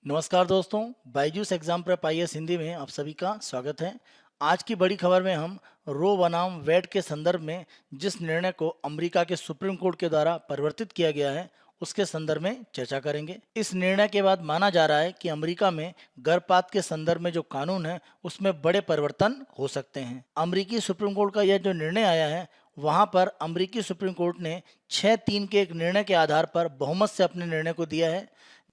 नमस्कार दोस्तों, Byju's exam prep IAS Hindi में आप सभी का स्वागत है। आज की बड़ी खबर में हम रो बनाम वेड के संदर्भ में जिस निर्णय को अमेरिका के सुप्रीम कोर्ट के द्वारा परिवर्तित किया गया है उसके संदर्भ में चर्चा करेंगे। इस निर्णय के बाद माना जा रहा है कि अमेरिका में गर्भपात के संदर्भ में जो कानून है उसमें बड़े परिवर्तन हो सकते हैं। अमेरिकी सुप्रीम कोर्ट का यह जो निर्णय आया है वहां पर अमेरिकी सुप्रीम कोर्ट ने 6-3 के एक निर्णय के आधार पर बहुमत से अपने निर्णय को दिया है।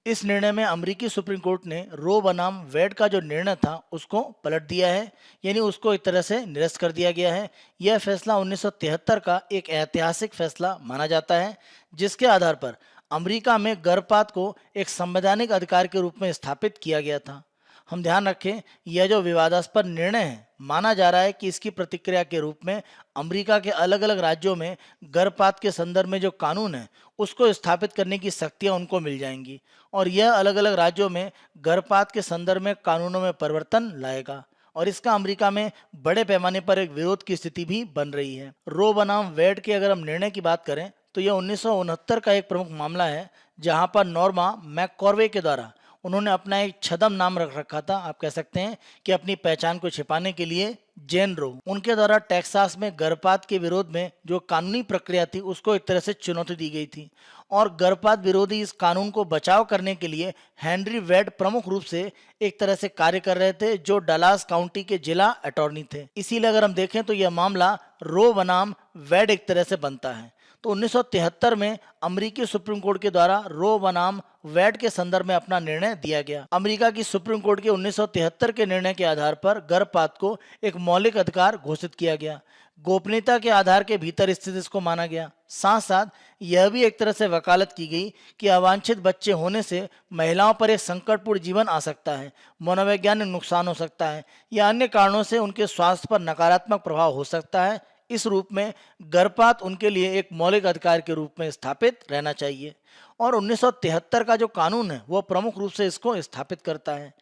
इस निर्णय में अमेरिकी सुप्रीम कोर्ट ने रो बनाम वेड का जो निर्णय था उसको पलट दिया है, यानी उसको एक तरह से निरस्त कर दिया गया है। यह फैसला 1973 का एक ऐतिहासिक फैसला माना जाता है, जिसके आधार पर अमेरिका में गर्भपात को एक संवैधानिक अधिकार के रूप में स्थापित किया गया था। हम ध्यान रखें, यह जो विवादास्पद निर्णय है, माना जा रहा है कि इसकी प्रतिक्रिया के रूप में अमेरिका के अलग अलग राज्यों में गर्भपात के संदर्भ में जो कानून है उसको स्थापित करने की शक्तियां उनको मिल जाएंगी और यह अलग अलग राज्यों में गर्भपात के संदर्भ में कानूनों में परिवर्तन लाएगा और इसका अमेरिका में बड़े पैमाने पर एक विरोध की स्थिति भी बन रही है। रो बनाम वेड के अगर हम निर्णय की बात करें तो यह 1969 का एक प्रमुख मामला है, जहां पर नॉर्मा मैककॉर्वे के द्वारा उन्होंने अपना एक छद्म नाम रख रखा था, आप कह सकते हैं कि अपनी पहचान को छिपाने के लिए, जेन रो। उनके द्वारा टेक्सास में गर्भपात के विरोध में जो कानूनी प्रक्रिया थी उसको एक तरह से चुनौती दी गई थी और गर्भपात विरोधी इस कानून को बचाव करने के लिए हेनरी वेड प्रमुख रूप से एक तरह से कार्य कर रहे थे, जो डलास काउंटी के जिला अटॉर्नी थे। इसीलिए अगर हम देखें तो यह मामला रो बनाम वेड एक तरह से बनता है। तो 1973 में अमेरिकी सुप्रीम कोर्ट के द्वारा रो बनाम वेड के संदर्भ में अपना निर्णय दिया गया। अमेरिका की सुप्रीम कोर्ट के 1973 के निर्णय के आधार पर गर्भपात को एक मौलिक अधिकार घोषित किया गया। गोपनीयता के आधार के भीतर स्थित इसको माना गया। साथ साथ यह भी एक तरह से वकालत की गई कि अवांछित बच्चे होने से महिलाओं पर एक संकटपूर्ण जीवन आ सकता है, मनोवैज्ञानिक नुकसान हो सकता है या अन्य कारणों से उनके स्वास्थ्य पर नकारात्मक प्रभाव हो सकता है। इस रूप में गर्भपात उनके लिए एक मौलिक अधिकार के रूप में स्थापित रहना चाहिए और 1973 का जो कानून है वह प्रमुख रूप से इसको स्थापित करता है।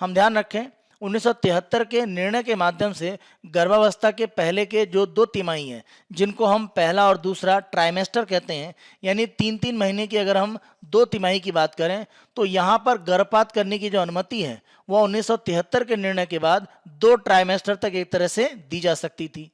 हम ध्यान रखें, 1973 के निर्णय के माध्यम से गर्भावस्था के पहले के जो 2 तिमाही हैं, जिनको हम पहला और दूसरा ट्राइमेस्टर कहते हैं, यानी 3-3 महीने की अगर हम 2 तिमाही की बात करें तो यहाँ पर गर्भपात करने की जो अनुमति है वह 1973 के निर्णय के बाद 2 ट्राइमेस्टर तक एक तरह से दी जा सकती थी।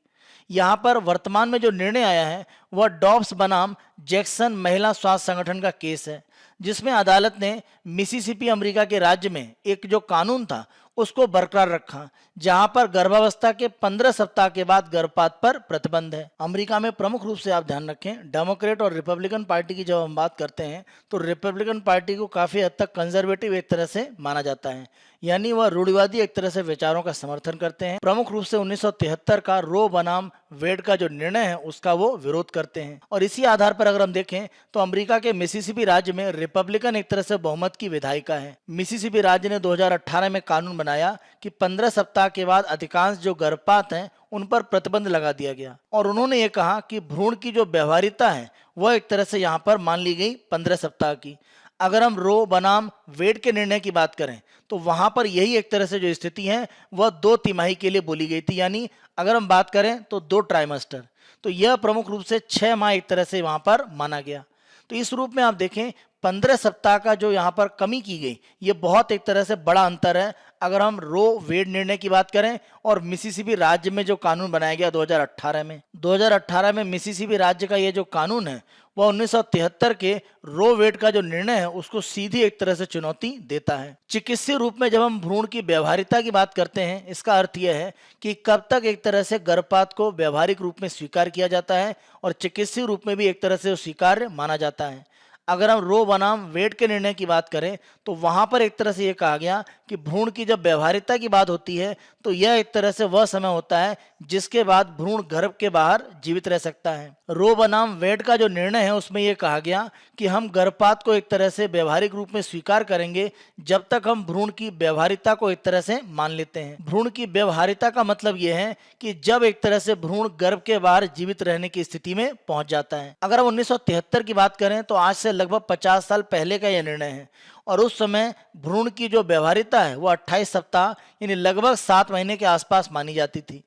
यहाँ पर वर्तमान में जो निर्णय आया है वह डॉब्स बनाम जैक्सन महिला स्वास्थ्य संगठन का केस है, जिसमें अदालत ने मिसिसिपी अमेरिका के राज्य में एक जो कानून था उसको बरकरार रखा, जहां पर गर्भावस्था के 15 सप्ताह के बाद गर्भपात पर प्रतिबंध है। अमेरिका में प्रमुख रूप से आप ध्यान रखें, डेमोक्रेट और रिपब्लिकन पार्टी की जब हम बात करते हैं तो रिपब्लिकन पार्टी को काफी हद तक कंजर्वेटिव एक तरह से माना जाता है, यानी वह रूढ़िवादी एक तरह से विचारों का समर्थन करते हैं। प्रमुख रूप से 1973 का रो बनाम वेड का जो निर्णय है उसका वो विरोध करते हैं और इसी आधार पर अगर हम देखें तो अमेरिका के मिसिसिपी राज्य में रिपब्लिकन एक तरह से बहुमत की विधायिका है। मिसिसिपी राज्य ने 2018 में कानून बनाया कि 15 सप्ताह के बाद अधिकांश जो गर्भपात हैं उन पर प्रतिबंध लगा दिया गया और उन्होंने ये कहा कि भ्रूण की जो व्यवहारिता है वह एक तरह से यहाँ पर मान ली गई 15 सप्ताह की। अगर हम रो बनाम वेड के निर्णय की बात करें तो वहां पर यही एक तरह से जो स्थिति है वह 2 तिमाही के लिए बोली गई थी, यानी अगर हम बात करें तो 2 ट्राइमेस्टर। तो यह प्रमुख रूप से 6 माह एक तरह से वहां पर माना गया। तो इस रूप में आप देखें 15 सप्ताह का जो यहाँ पर कमी की गई, ये बहुत एक तरह से बड़ा अंतर है अगर हम रो वेड निर्णय की बात करें और मिसिसिपी राज्य में जो कानून बनाया गया 2018 में मिसिसिपी राज्य का ये जो कानून है वह 1973 के रो वेड का जो निर्णय है उसको सीधी एक तरह से चुनौती देता है। चिकित्सीय रूप में जब हम भ्रूण की व्यवहारिता की बात करते हैं, इसका अर्थ यह है कि कब तक एक तरह से गर्भपात को व्यवहारिक रूप में स्वीकार किया जाता है और चिकित्सीय रूप में भी एक तरह से स्वीकार्य माना जाता है। अगर हम रो बनाम वेड के निर्णय की बात करें तो वहां पर एक तरह से यह कहा गया कि भ्रूण की जब व्यवहारिता की बात होती है तो यह एक तरह से वह समय होता है जिसके बाद भ्रूण गर्भ के बाहर जीवित रह सकता है। रो बनाम वेड का जो निर्णय है उसमें यह कहा गया कि हम गर्भपात को एक तरह से व्यवहारिक रूप में स्वीकार करेंगे जब तक हम भ्रूण की व्यवहारिता को एक तरह से मान लेते हैं। भ्रूण की व्यवहारिता का मतलब यह है कि जब एक तरह से भ्रूण गर्भ के बाहर जीवित रहने की स्थिति में पहुंच जाता है। अगर हम 1973 की बात करें तो आज से लगभग 50 साल पहले का यह निर्णय है और उस समय भ्रूण की जो व्यवहारिता है वो 28 सप्ताह यानी लगभग 7 महीने के आसपास मानी जाती थी।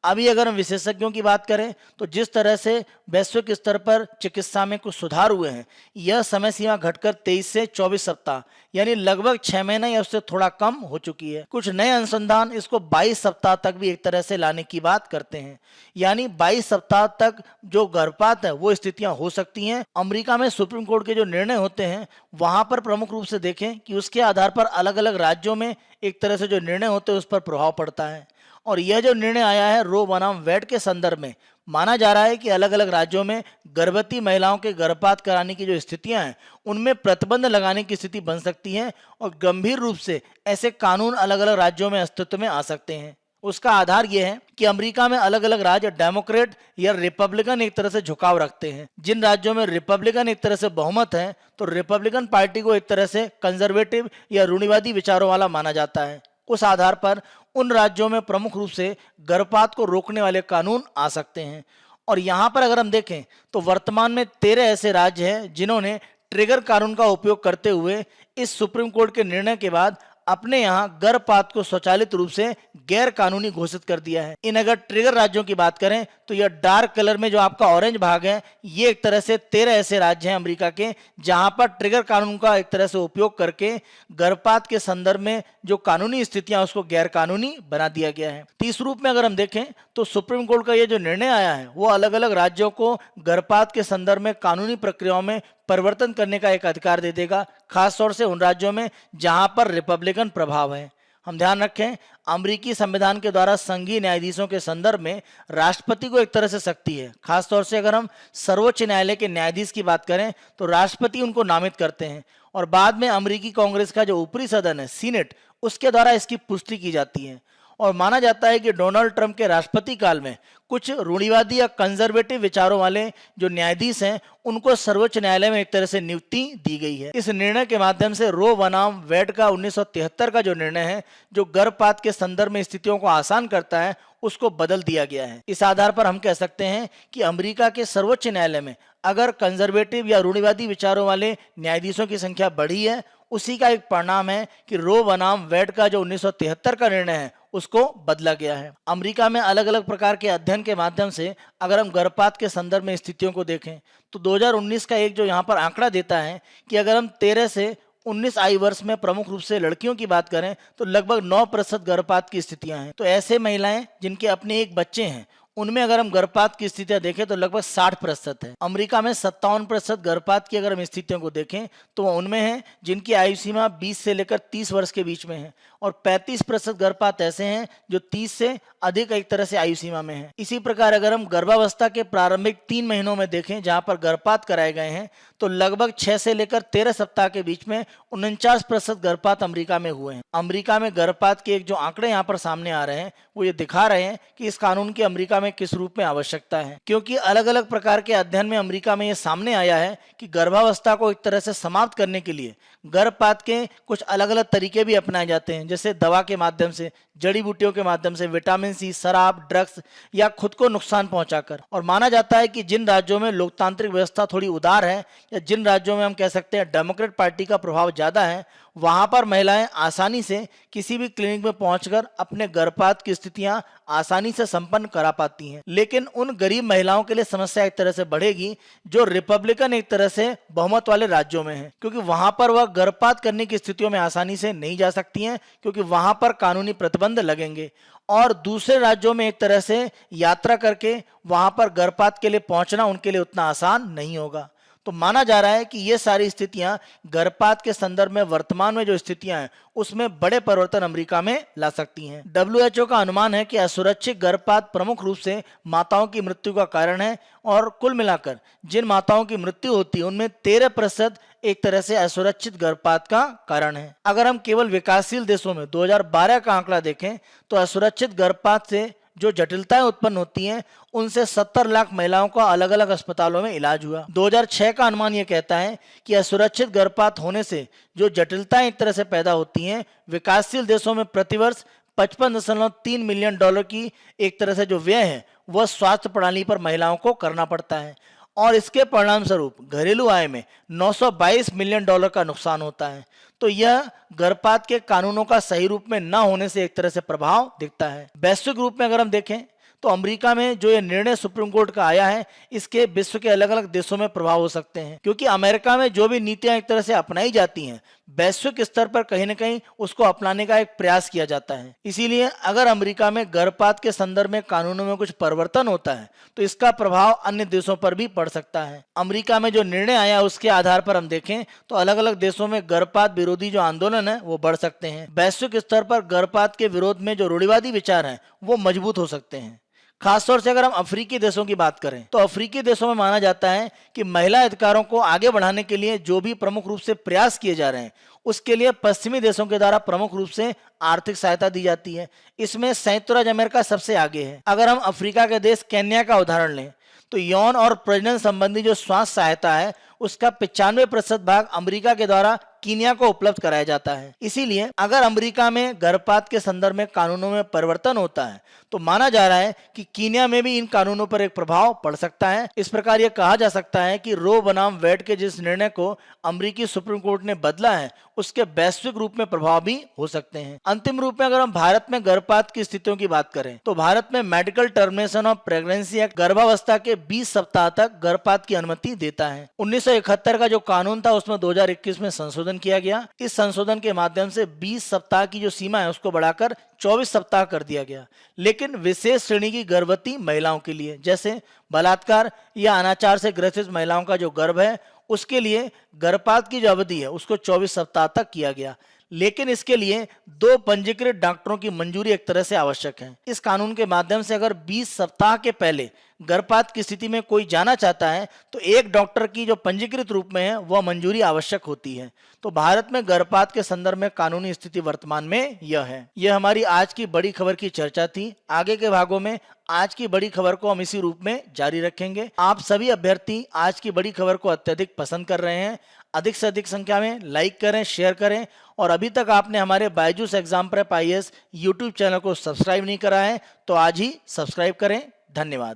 अभी अगर हम विशेषज्ञों की बात करें तो जिस तरह से वैश्विक स्तर पर चिकित्सा में कुछ सुधार हुए हैं, यह समय सीमा घटकर 23 से 24 सप्ताह यानी लगभग 6 महीने या उससे थोड़ा कम हो चुकी है। कुछ नए अनुसंधान इसको 22 सप्ताह तक भी एक तरह से लाने की बात करते हैं, यानी 22 सप्ताह तक जो गर्भपात है वो स्थितियां हो सकती हैं। अमेरिका में सुप्रीम कोर्ट के जो निर्णय होते हैं वहां पर प्रमुख रूप से देखें कि उसके आधार पर अलग अलग राज्यों में एक तरह से जो निर्णय होते हैं उस पर प्रभाव पड़ता है। और यह जो निर्णय आया है रो बनाम वेड के संदर्भ में, माना जा रहा है कि अलग अलग राज्यों में गर्भवती महिलाओं के गर्भपात कराने की जो स्थितियां हैं उनमें प्रतिबंध लगाने की स्थिति बन सकती है और गंभीर रूप से ऐसे कानून अलग अलग राज्यों में अस्तित्व में आ सकते हैं। उसका आधार यह है कि अमेरिका में अलग अलग राज्य डेमोक्रेट या रिपब्लिकन एक तरह से झुकाव रखते हैं। जिन राज्यों में रिपब्लिकन एक तरह से बहुमत है तो रिपब्लिकन पार्टी को एक तरह से कंजर्वेटिव या रूढ़िवादी विचारों वाला माना जाता है। उस आधार पर उन राज्यों में प्रमुख रूप से गर्भपात को रोकने वाले कानून आ सकते हैं। और यहाँ पर अगर हम देखें तो वर्तमान में 13 ऐसे राज्य हैं जिन्होंने ट्रिगर कानून का उपयोग करते हुए इस सुप्रीम कोर्ट के निर्णय के बाद अपने यहाँ गर्भपात को स्वचालित रूप से गैर कानूनी घोषित कर दिया है। इन अगर ट्रिगर राज्यों की बात करें तो यह डार्क कलर में जो आपका ऑरेंज भाग है ये एक तरह से 13 ऐसे राज्य हैं अमेरिका के जहां पर ट्रिगर कानून का एक तरह से उपयोग करके गर्भपात के संदर्भ में जो कानूनी स्थितियां उसको गैर कानूनी बना दिया गया है। तो इस रूप में अगर हम देखें तो सुप्रीम कोर्ट का ये जो निर्णय आया है वो अलग अलग राज्यों को गर्भपात के संदर्भ में कानूनी प्रक्रियाओं में परिवर्तन करने का एक अधिकार दे देगा, खासतौर से उन राज्यों में जहां पर रिपब्लिकन प्रभाव है। हम ध्यान रखें अमेरिकी संविधान के द्वारा संघीय न्यायाधीशों के संदर्भ में राष्ट्रपति को एक तरह से शक्ति है। खासतौर से अगर हम सर्वोच्च न्यायालय के न्यायाधीश की बात करें तो राष्ट्रपति उनको नामित करते हैं और बाद में अमेरिकी कांग्रेस का जो ऊपरी सदन है सीनेट उसके द्वारा इसकी पुष्टि की जाती है। और माना जाता है कि डोनाल्ड ट्रंप के राष्ट्रपति काल में कुछ रूढ़िवादी या कंजर्वेटिव विचारों वाले जो न्यायाधीश हैं उनको सर्वोच्च न्यायालय में एक तरह से नियुक्ति दी गई है। इस निर्णय के माध्यम से रो बनाम वेड का 1973 का जो निर्णय है जो गर्भपात के संदर्भ में स्थितियों को आसान करता है उसको बदल दिया गया है। इस आधार पर हम कह सकते हैं कि अमेरिका के सर्वोच्च न्यायालय में अगर कंजर्वेटिव या रूढ़िवादी विचारों वाले न्यायाधीशों की संख्या बढ़ी है उसी का एक परिणाम है कि रो बनाम वेड का जो 1973 का निर्णय है उसको बदला गया है। अमेरिका में अलग अलग प्रकार के अध्ययन के माध्यम से अगर हम गर्भपात के संदर्भ में स्थितियों को देखें तो 2019 का एक जो यहाँ पर आंकड़ा देता है कि अगर हम 13 से 19 आयु वर्ष में प्रमुख रूप से लड़कियों की बात करें तो लगभग 9% गर्भपात की स्थितियां हैं। तो ऐसे महिलाएं जिनके अपने एक बच्चे हैं उनमें अगर हम गर्भपात की स्थितियां देखें तो लगभग 60% है। अमेरिका में 57% गर्भपात की अगर हम स्थितियों को देखें तो उनमें है जिनकी आयु सीमा 20 से लेकर 30 वर्ष के बीच में है और 35% गर्भपात ऐसे हैं जो 30 से अधिक एक तरह से आयु सीमा में है। इसी प्रकार अगर हम गर्भावस्था के प्रारंभिक 3 महीनों में देखें जहां पर गर्भपात कराए गए हैं तो लगभग 6 से लेकर 13 सप्ताह के बीच में 49% गर्भपात अमेरिका में हुए हैं। अमेरिका में गर्भपात के एक जो आंकड़े यहाँ पर सामने आ रहे हैं वो ये दिखा रहे हैं कि इस कानून की अमेरिका में किस रूप में आवश्यकता है, क्योंकि अलग अलग प्रकार के अध्ययन में अमेरिका में ये सामने आया है कि गर्भावस्था को एक तरह से समाप्त करने के लिए गर्भपात के कुछ अलग अलग तरीके भी अपनाए जाते हैं, जैसे दवा के माध्यम से, जड़ी बूटियों के माध्यम से, विटामिन सी, शराब, ड्रग्स या खुद को नुकसान पहुंचाकर। और माना जाता है कि जिन राज्यों में लोकतांत्रिक व्यवस्था थोड़ी उदार है या जिन राज्यों में हम कह सकते हैं डेमोक्रेट पार्टी का प्रभाव ज्यादा है वहां पर महिलाएं आसानी से किसी भी क्लिनिक में पहुंचकर अपने गर्भपात की स्थितियां आसानी से संपन्न करा पाती हैं। लेकिन उन गरीब महिलाओं के लिए समस्या एक तरह से बढ़ेगी जो रिपब्लिकन एक तरह से बहुमत वाले राज्यों में है, क्योंकि वहां पर वह गर्भपात करने की स्थितियों में आसानी से नहीं जा सकती हैं क्योंकि वहां पर कानूनी प्रतिबंध लगेंगे और दूसरे राज्यों में एक तरह से यात्रा करके वहां पर गर्भपात के लिए पहुंचना उनके लिए उतना आसान नहीं होगा। तो माना जा रहा है कि ये सारी स्थितियां गर्भपात के संदर्भ में वर्तमान में जो स्थितियां हैं उसमें बड़े परिवर्तन अमेरिका में ला सकती हैं। WHO का अनुमान है कि असुरक्षित गर्भपात प्रमुख रूप से माताओं की मृत्यु का कारण है और कुल मिलाकर जिन माताओं की मृत्यु होती है उनमें 13% एक तरह से असुरक्षित गर्भपात का कारण है। अगर हम केवल विकासशील देशों में 2012 का आंकड़ा देखें तो असुरक्षित गर्भपात से जो जटिलताएं उत्पन्न होती हैं उनसे 70 लाख महिलाओं का अलग अलग अस्पतालों में इलाज हुआ। 2006 का अनुमान यह कहता है कि असुरक्षित गर्भपात होने से जो जटिलताएं एक तरह से पैदा होती हैं विकासशील देशों में प्रतिवर्ष $55.3 मिलियन की एक तरह से जो व्यय है वह स्वास्थ्य प्रणाली पर महिलाओं को करना पड़ता है और इसके परिणाम स्वरूप घरेलू आय में $922 मिलियन का नुकसान होता है। तो यह गर्भपात के कानूनों का सही रूप में न होने से एक तरह से प्रभाव दिखता है। वैश्विक रूप में अगर हम देखें तो अमेरिका में जो ये निर्णय सुप्रीम कोर्ट का आया है, इसके विश्व के अलग अलग देशों में प्रभाव हो सकते हैं, क्योंकि अमेरिका में जो भी नीतियां एक तरह से अपनाई जाती हैं, वैश्विक स्तर पर कहीं ना कहीं उसको अपनाने का एक प्रयास किया जाता है। इसीलिए अगर अमेरिका में गर्भपात के संदर्भ में कानूनों में कुछ परिवर्तन होता है तो इसका प्रभाव अन्य देशों पर भी पड़ सकता है। अमेरिका में जो निर्णय आया उसके आधार पर हम देखें तो अलग अलग देशों में गर्भपात विरोधी जो आंदोलन है वो बढ़ सकते हैं। वैश्विक स्तर पर गर्भपात के विरोध में जो रूढ़िवादी विचार हैं वो मजबूत हो सकते हैं। खासतौर से अगर हम अफ्रीकी देशों की बात करें तो अफ्रीकी देशों में माना जाता है कि महिला अधिकारों को आगे बढ़ाने के लिए जो भी प्रमुख रूप से प्रयास किए जा रहे हैं उसके लिए पश्चिमी देशों के द्वारा प्रमुख रूप से आर्थिक सहायता दी जाती है। इसमें संयुक्त राज्य अमेरिका सबसे आगे है। अगर हम अफ्रीका के देश केन्या का उदाहरण लें तो यौन और प्रजनन संबंधी जो स्वास्थ्य सहायता है उसका 95% भाग अमेरिका के द्वारा कीनिया को उपलब्ध कराया जाता है। इसीलिए अगर अमेरिका में गर्भपात के संदर्भ में कानूनों में परिवर्तन होता है तो माना जा रहा है कि कीनिया में भी इन कानूनों पर एक प्रभाव पड़ सकता है। इस प्रकार यह कहा जा सकता है कि रो बनाम वेड के जिस निर्णय को अमेरिकी सुप्रीम कोर्ट ने बदला है उसके वैश्विक रूप में प्रभाव भी हो सकते हैं। अंतिम रूप में अगर हम भारत में गर्भपात की स्थितियों की बात करें तो भारत में medical termination of pregnancy act गर्भावस्था के 20 सप्ताह तक गर्भपात की अनुमति देता है। 1971 का जो कानून था उसमें 2021 में संशोधन किया गया। इस संशोधन के माध्यम से 20 सप्ताह की जो सीमा है उसको बढ़ाकर 24 सप्ताह कर दिया गया, लेकिन विशेष श्रेणी की गर्भवती महिलाओं के लिए, जैसे बलात्कार या अनाचार से ग्रसित महिलाओं का जो गर्भ है उसके लिए गर्भपात की जो अवधि है उसको 24 सप्ताह तक किया गया। लेकिन इसके लिए 2 पंजीकृत डॉक्टरों की मंजूरी एक तरह से आवश्यक है। इस कानून के माध्यम से अगर 20 सप्ताह के पहले गर्भपात की स्थिति में कोई जाना चाहता है तो एक डॉक्टर की जो पंजीकृत रूप में है वह मंजूरी आवश्यक होती है। तो भारत में गर्भपात के संदर्भ में कानूनी स्थिति वर्तमान में यह है। यह हमारी आज की बड़ी खबर की चर्चा थी। आगे के भागों में आज की बड़ी खबर को हम इसी रूप में जारी रखेंगे। आप सभी अभ्यर्थी आज की बड़ी खबर को अत्यधिक पसंद कर रहे हैं। अधिक से अधिक संख्या में लाइक करें, शेयर करें, और अभी तक आपने हमारे Byju's exam prep IAS YouTube channel को सब्सक्राइब नहीं करा है तो आज ही सब्सक्राइब करें। धन्यवाद।